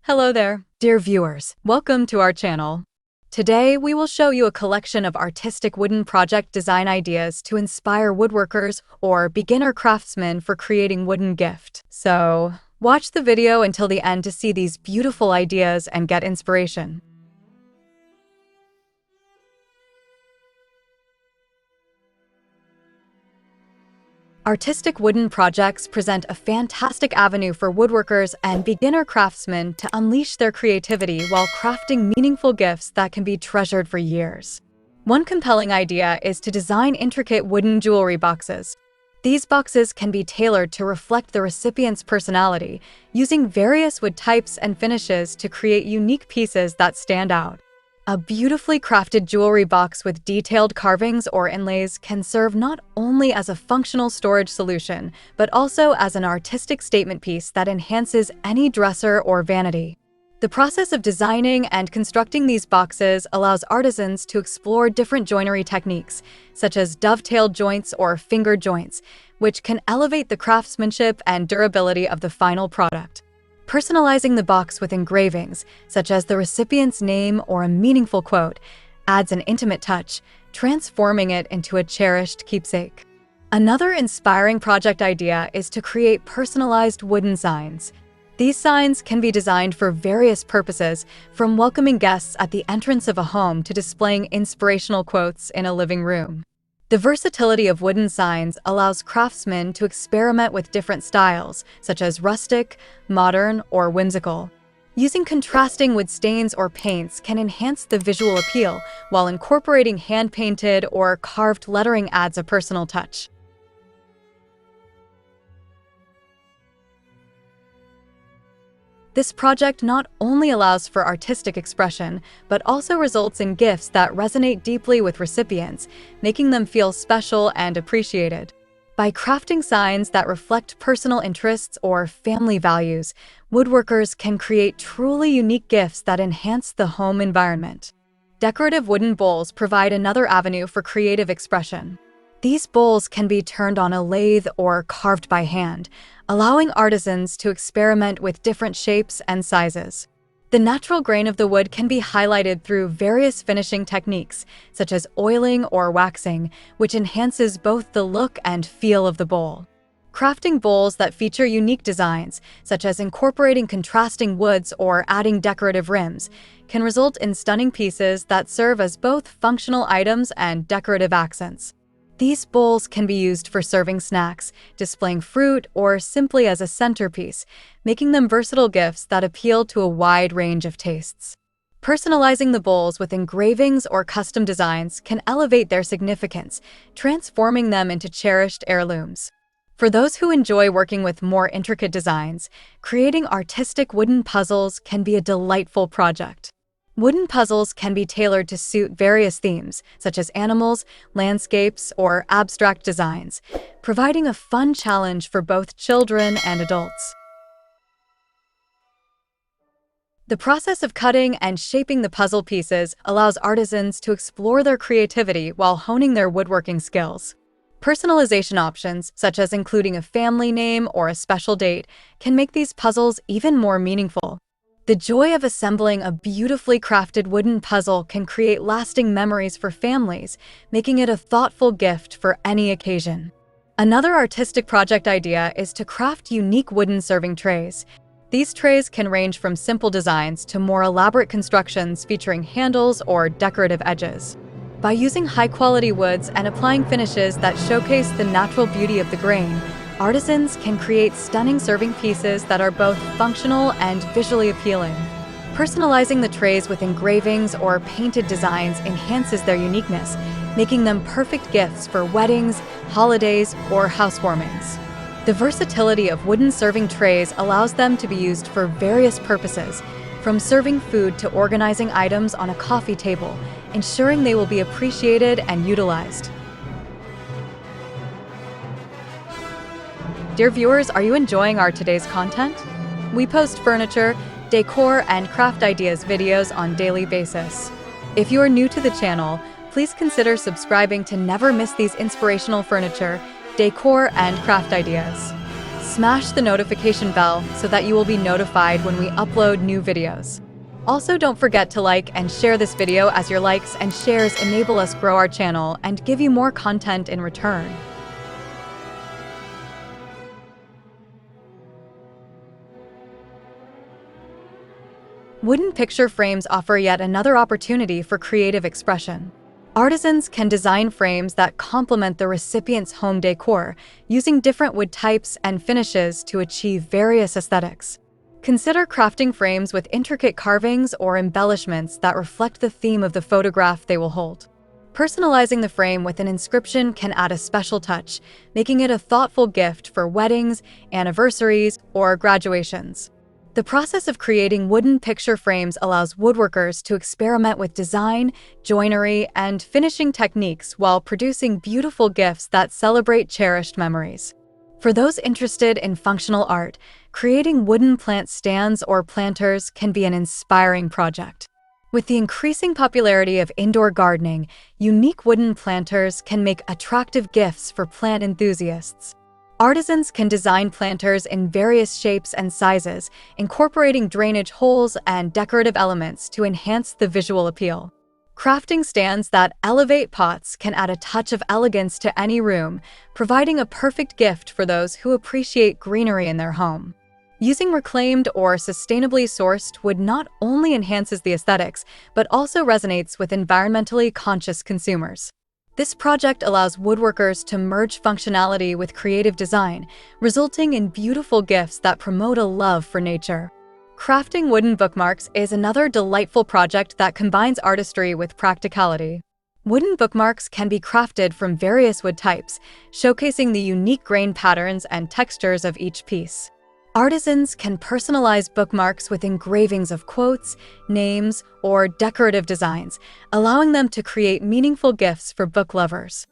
Hello there, dear viewers. Welcome to our channel. Today, we will show you a collection of artistic wooden project design ideas to inspire woodworkers or beginner craftsmen for creating wooden gift. So, watch the video until the end to see these beautiful ideas and get inspiration. Artistic wooden projects present a fantastic avenue for woodworkers and beginner craftsmen to unleash their creativity while crafting meaningful gifts that can be treasured for years. One compelling idea is to design intricate wooden jewelry boxes. These boxes can be tailored to reflect the recipient's personality, using various wood types and finishes to create unique pieces that stand out. A beautifully crafted jewelry box with detailed carvings or inlays can serve not only as a functional storage solution, but also as an artistic statement piece that enhances any dresser or vanity. The process of designing and constructing these boxes allows artisans to explore different joinery techniques, such as dovetailed joints or finger joints, which can elevate the craftsmanship and durability of the final product. Personalizing the box with engravings, such as the recipient's name or a meaningful quote, adds an intimate touch, transforming it into a cherished keepsake. Another inspiring project idea is to create personalized wooden signs. These signs can be designed for various purposes, from welcoming guests at the entrance of a home to displaying inspirational quotes in a living room. The versatility of wooden signs allows craftsmen to experiment with different styles, such as rustic, modern, or whimsical. Using contrasting wood stains or paints can enhance the visual appeal, while incorporating hand-painted or carved lettering adds a personal touch. This project not only allows for artistic expression, but also results in gifts that resonate deeply with recipients, making them feel special and appreciated. By crafting signs that reflect personal interests or family values, woodworkers can create truly unique gifts that enhance the home environment. Decorative wooden bowls provide another avenue for creative expression. These bowls can be turned on a lathe or carved by hand, allowing artisans to experiment with different shapes and sizes. The natural grain of the wood can be highlighted through various finishing techniques, such as oiling or waxing, which enhances both the look and feel of the bowl. Crafting bowls that feature unique designs, such as incorporating contrasting woods or adding decorative rims, can result in stunning pieces that serve as both functional items and decorative accents. These bowls can be used for serving snacks, displaying fruit, or simply as a centerpiece, making them versatile gifts that appeal to a wide range of tastes. Personalizing the bowls with engravings or custom designs can elevate their significance, transforming them into cherished heirlooms. For those who enjoy working with more intricate designs, creating artistic wooden puzzles can be a delightful project. Wooden puzzles can be tailored to suit various themes, such as animals, landscapes, or abstract designs, providing a fun challenge for both children and adults. The process of cutting and shaping the puzzle pieces allows artisans to explore their creativity while honing their woodworking skills. Personalization options, such as including a family name or a special date, can make these puzzles even more meaningful. The joy of assembling a beautifully crafted wooden puzzle can create lasting memories for families, making it a thoughtful gift for any occasion. Another artistic project idea is to craft unique wooden serving trays. These trays can range from simple designs to more elaborate constructions featuring handles or decorative edges. By using high-quality woods and applying finishes that showcase the natural beauty of the grain, artisans can create stunning serving pieces that are both functional and visually appealing. Personalizing the trays with engravings or painted designs enhances their uniqueness, making them perfect gifts for weddings, holidays, or housewarmings. The versatility of wooden serving trays allows them to be used for various purposes, from serving food to organizing items on a coffee table, ensuring they will be appreciated and utilized. Dear viewers, are you enjoying our today's content? We post furniture, decor, and craft ideas videos on a daily basis. If you are new to the channel, please consider subscribing to never miss these inspirational furniture, decor, and craft ideas. Smash the notification bell so that you will be notified when we upload new videos. Also, don't forget to like and share this video, as your likes and shares enable us grow our channel and give you more content in return. Wooden picture frames offer yet another opportunity for creative expression. Artisans can design frames that complement the recipient's home decor, using different wood types and finishes to achieve various aesthetics. Consider crafting frames with intricate carvings or embellishments that reflect the theme of the photograph they will hold. Personalizing the frame with an inscription can add a special touch, making it a thoughtful gift for weddings, anniversaries, or graduations. The process of creating wooden picture frames allows woodworkers to experiment with design, joinery, and finishing techniques while producing beautiful gifts that celebrate cherished memories. For those interested in functional art, creating wooden plant stands or planters can be an inspiring project. With the increasing popularity of indoor gardening, unique wooden planters can make attractive gifts for plant enthusiasts. Artisans can design planters in various shapes and sizes, incorporating drainage holes and decorative elements to enhance the visual appeal. Crafting stands that elevate pots can add a touch of elegance to any room, providing a perfect gift for those who appreciate greenery in their home. Using reclaimed or sustainably sourced wood not only enhances the aesthetics, but also resonates with environmentally conscious consumers. This project allows woodworkers to merge functionality with creative design, resulting in beautiful gifts that promote a love for nature. Crafting wooden bookmarks is another delightful project that combines artistry with practicality. Wooden bookmarks can be crafted from various wood types, showcasing the unique grain patterns and textures of each piece. Artisans can personalize bookmarks with engravings of quotes, names, or decorative designs, allowing them to create meaningful gifts for book lovers.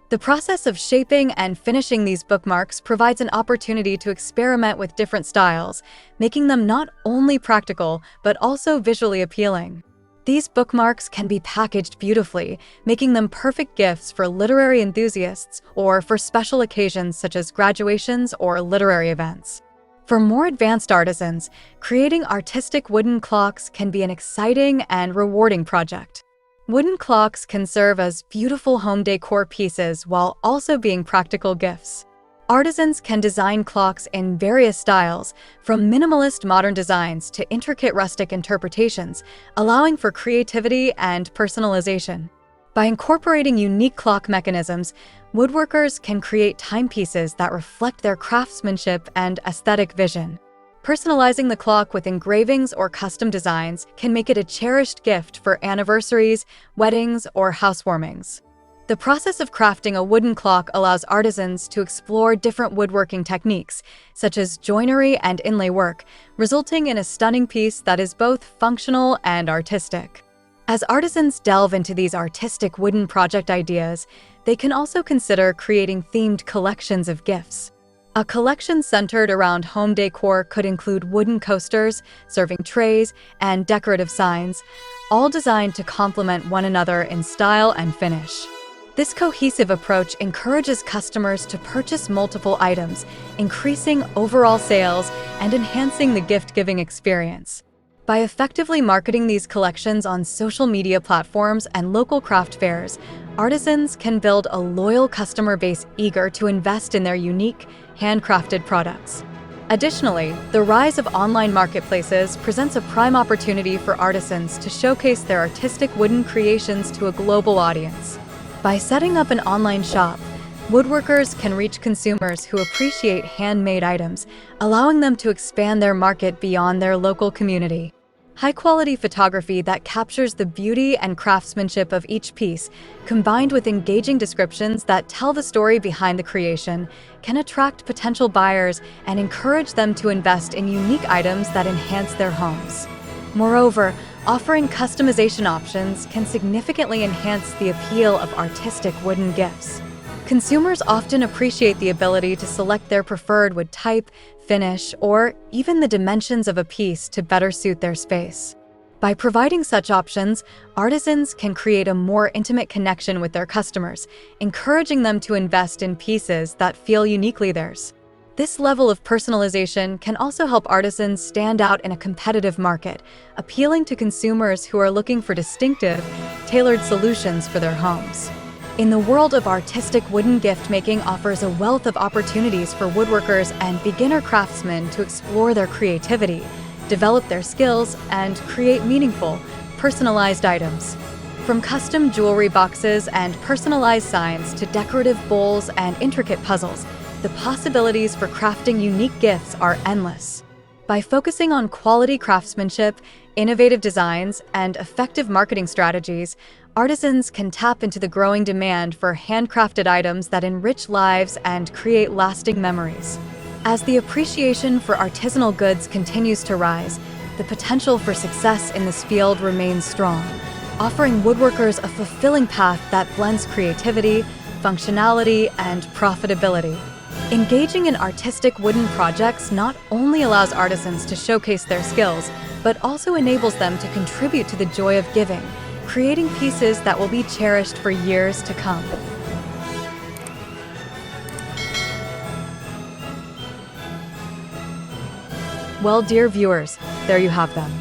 The process of shaping and finishing these bookmarks provides an opportunity to experiment with different styles, making them not only practical, but also visually appealing. These bookmarks can be packaged beautifully, making them perfect gifts for literary enthusiasts or for special occasions such as graduations or literary events. For more advanced artisans, creating artistic wooden clocks can be an exciting and rewarding project. Wooden clocks can serve as beautiful home decor pieces while also being practical gifts. Artisans can design clocks in various styles, from minimalist modern designs to intricate rustic interpretations, allowing for creativity and personalization. By incorporating unique clock mechanisms, woodworkers can create timepieces that reflect their craftsmanship and aesthetic vision. Personalizing the clock with engravings or custom designs can make it a cherished gift for anniversaries, weddings, or housewarmings. The process of crafting a wooden clock allows artisans to explore different woodworking techniques, such as joinery and inlay work, resulting in a stunning piece that is both functional and artistic. As artisans delve into these artistic wooden project ideas, they can also consider creating themed collections of gifts. A collection centered around home decor could include wooden coasters, serving trays, and decorative signs, all designed to complement one another in style and finish. This cohesive approach encourages customers to purchase multiple items, increasing overall sales and enhancing the gift-giving experience. By effectively marketing these collections on social media platforms and local craft fairs, artisans can build a loyal customer base eager to invest in their unique, handcrafted products. Additionally, the rise of online marketplaces presents a prime opportunity for artisans to showcase their artistic wooden creations to a global audience. By setting up an online shop, woodworkers can reach consumers who appreciate handmade items, allowing them to expand their market beyond their local community. High-quality photography that captures the beauty and craftsmanship of each piece, combined with engaging descriptions that tell the story behind the creation, can attract potential buyers and encourage them to invest in unique items that enhance their homes. Moreover, offering customization options can significantly enhance the appeal of artistic wooden gifts. Consumers often appreciate the ability to select their preferred wood type, finish, or even the dimensions of a piece to better suit their space. By providing such options, artisans can create a more intimate connection with their customers, encouraging them to invest in pieces that feel uniquely theirs. This level of personalization can also help artisans stand out in a competitive market, appealing to consumers who are looking for distinctive, tailored solutions for their homes. In the world of artistic wooden gift-making offers a wealth of opportunities for woodworkers and beginner craftsmen to explore their creativity, develop their skills, and create meaningful, personalized items. From custom jewelry boxes and personalized signs to decorative bowls and intricate puzzles, the possibilities for crafting unique gifts are endless. By focusing on quality craftsmanship, innovative designs, and effective marketing strategies, artisans can tap into the growing demand for handcrafted items that enrich lives and create lasting memories. As the appreciation for artisanal goods continues to rise, the potential for success in this field remains strong, offering woodworkers a fulfilling path that blends creativity, functionality, and profitability. Engaging in artistic wooden projects not only allows artisans to showcase their skills, but also enables them to contribute to the joy of giving, creating pieces that will be cherished for years to come. Well, dear viewers, there you have them.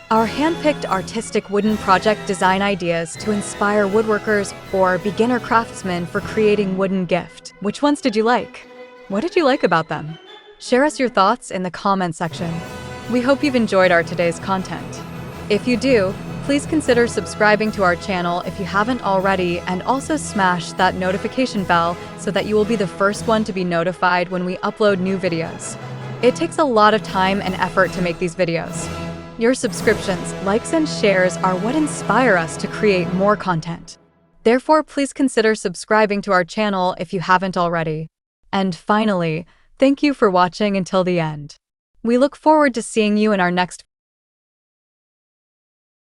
Our hand-picked artistic wooden project design ideas to inspire woodworkers or beginner craftsmen for creating wooden gift. Which ones did you like? What did you like about them? Share us your thoughts in the comment section. We hope you've enjoyed our today's content. If you do, please consider subscribing to our channel if you haven't already, and also smash that notification bell so that you will be the first one to be notified when we upload new videos. It takes a lot of time and effort to make these videos. Your subscriptions, likes, and shares are what inspire us to create more content. Therefore, please consider subscribing to our channel if you haven't already. And finally, thank you for watching until the end. We look forward to seeing you in our next